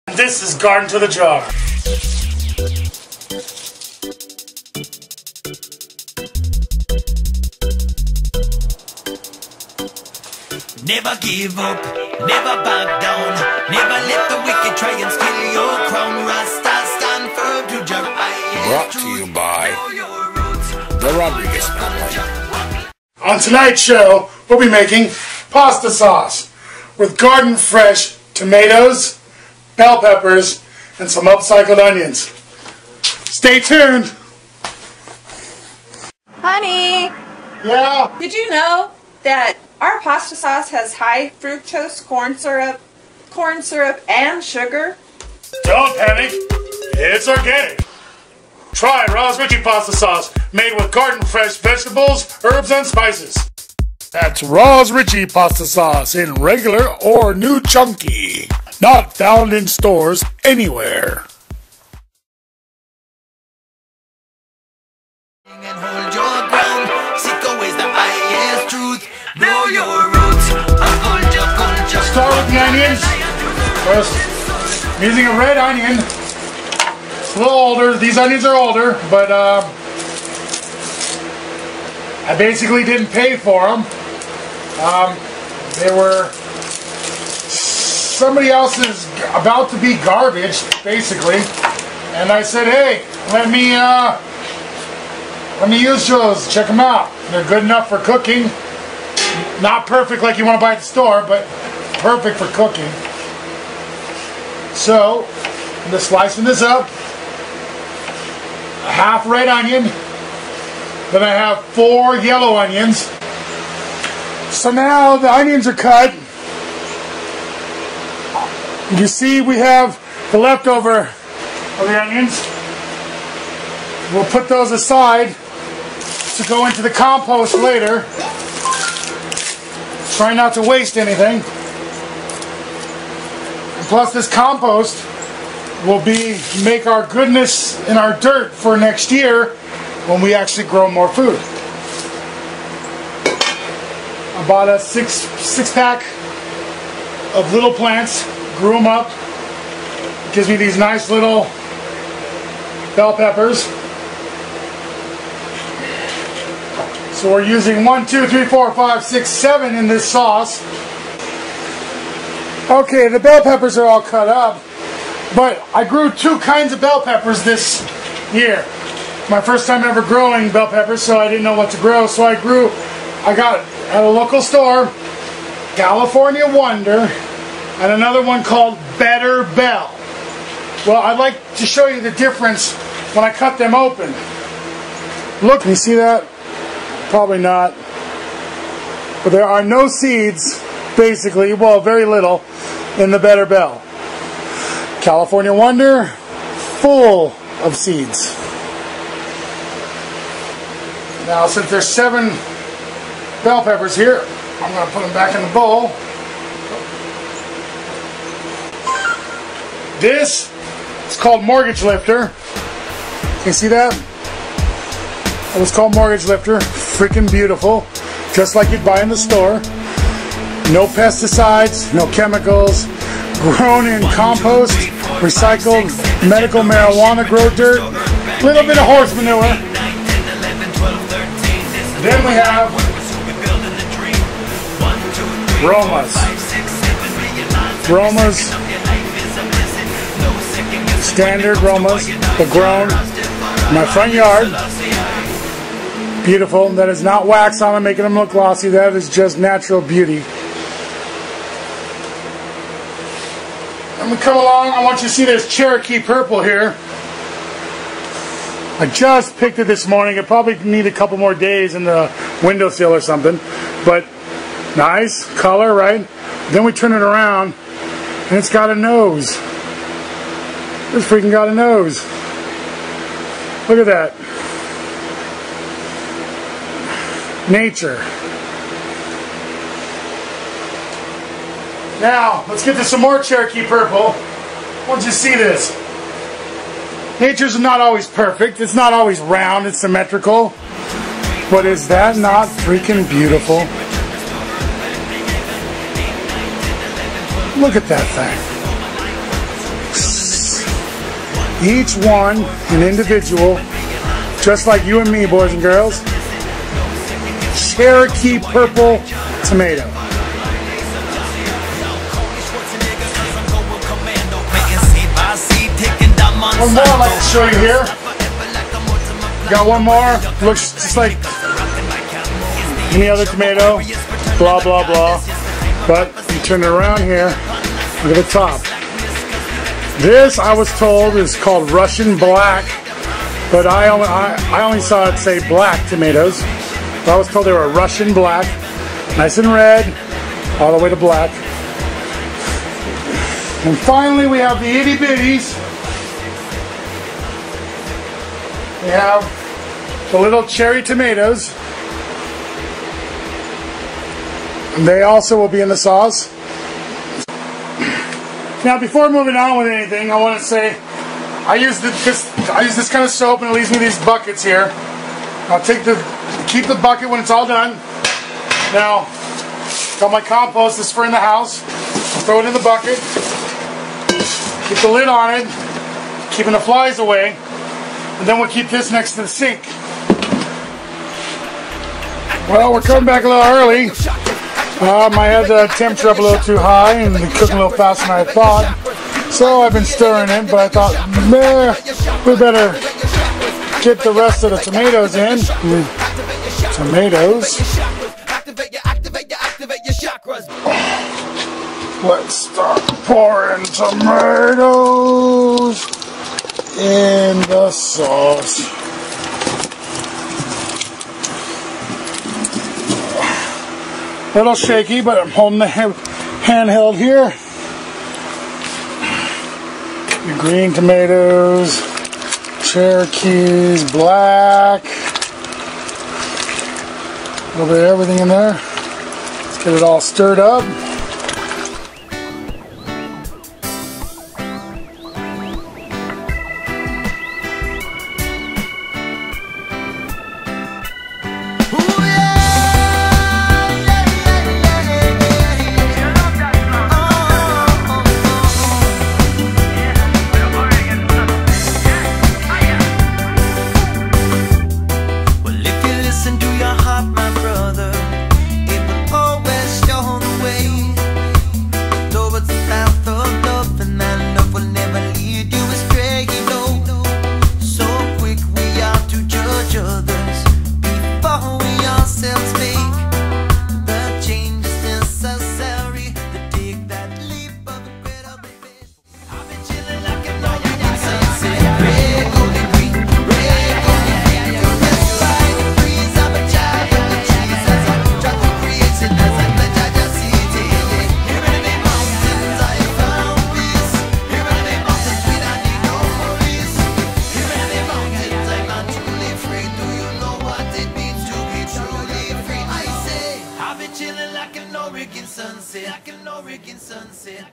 This is Garden to the Jar. Never give up, never back down, never let the wicked try and steal your crown. Rasta stand firm to your eye. Brought to you by the Rodriguez family. On tonight's show, we'll be making pasta sauce with garden fresh tomatoes, bell peppers, and some upcycled onions. Stay tuned. Honey, Yeah? did you know that our pasta sauce has high fructose corn syrup and sugar? Don't panic. It's organic. Try Ras Richie pasta sauce made with garden fresh vegetables, herbs, and spices. That's Ras Richie pasta sauce in regular or new chunky. Not found in stores anywhere. And hold your ground. Sicko is the highest truth. Know your roots. Uphold your culture. Start with the onions. First, I'm using a red onion. It's a little older. These onions are older, but I basically didn't pay for them. They were somebody else's about to be garbage, basically. And I said, hey, let me use those. Check them out. They're good enough for cooking. Not perfect like you want to buy at the store, but perfect for cooking. So, I'm just slicing this up. A half red onion. Then I have 4 yellow onions. So now the onions are cut. You see we have the leftover of the onions. We'll put those aside to go into the compost later. Try not to waste anything. And plus this compost will make our goodness in our dirt for next year when we actually grow more food. I bought a six pack of little plants, grew them up. It gives me these nice little bell peppers. So we're using 1, 2, 3, 4, 5, 6, 7 in this sauce. Okay, the bell peppers are all cut up, but I grew 2 kinds of bell peppers this year. My first time ever growing bell peppers, so I didn't know what to grow. So I got at a local store, California Wonder, and another one called Better Bell. Well, I'd like to show you the difference when I cut them open. Look, can you see that? Probably not. But there are no seeds, basically, well, very little, in the Better Bell. California Wonder, full of seeds. Now, since there's 7 bell peppers here, I'm going to put them back in the bowl. This is called Mortgage Lifter. Can you see that? It was called Mortgage Lifter. Freaking beautiful. Just like you'd buy in the store. No pesticides, no chemicals. Grown in compost, recycled medical marijuana grow dirt. A little bit of horse manure. Then we have Romas. Romas. Standard Romas, but grown in my front yard. Beautiful. That is not wax on them, making them look glossy. That is just natural beauty. When we come along, I want you to see this Cherokee purple here. I just picked it this morning. It probably need a couple more days in the windowsill or something. But nice color, right? Then we turn it around and it's got a nose. It's freaking got a nose. Look at that. Nature. Now, let's get to some more Cherokee purple. I want you to see this. Nature's not always perfect. It's not always round and symmetrical. But is that not freaking beautiful? Look at that thing. Each one an individual, just like you and me, boys and girls. Cherokee purple tomato. One more I'd like to show you here. Got one more. Looks just like any other tomato. Blah, blah, blah. But you turn it around here. Look at the top. This, I was told, is called Russian black. But I only saw it say black tomatoes. But I was told they were Russian black. Nice and red. All the way to black. And finally we have the itty bitties. We have the little cherry tomatoes. And they also will be in the sauce. Now, before moving on with anything, I want to say I use this kind of soap, and it leaves me these buckets here. I'll keep the bucket when it's all done. Now, got my compost. This is for in the house. Throw it in the bucket. Keep the lid on it, keeping the flies away. And then we'll keep this next to the sink. Well, we're coming back a little early. I had the temperature up a little too high and it cooked a little faster than I thought. So I've been stirring it, but I thought, we better get the rest of the tomatoes in. Tomatoes. Let's start pouring tomatoes in the sauce. A little shaky, but I'm holding the handheld here. The green tomatoes, Cherokees, black. A little bit of everything in there. Let's get it all stirred up. Sunset, I can Oregon sunset.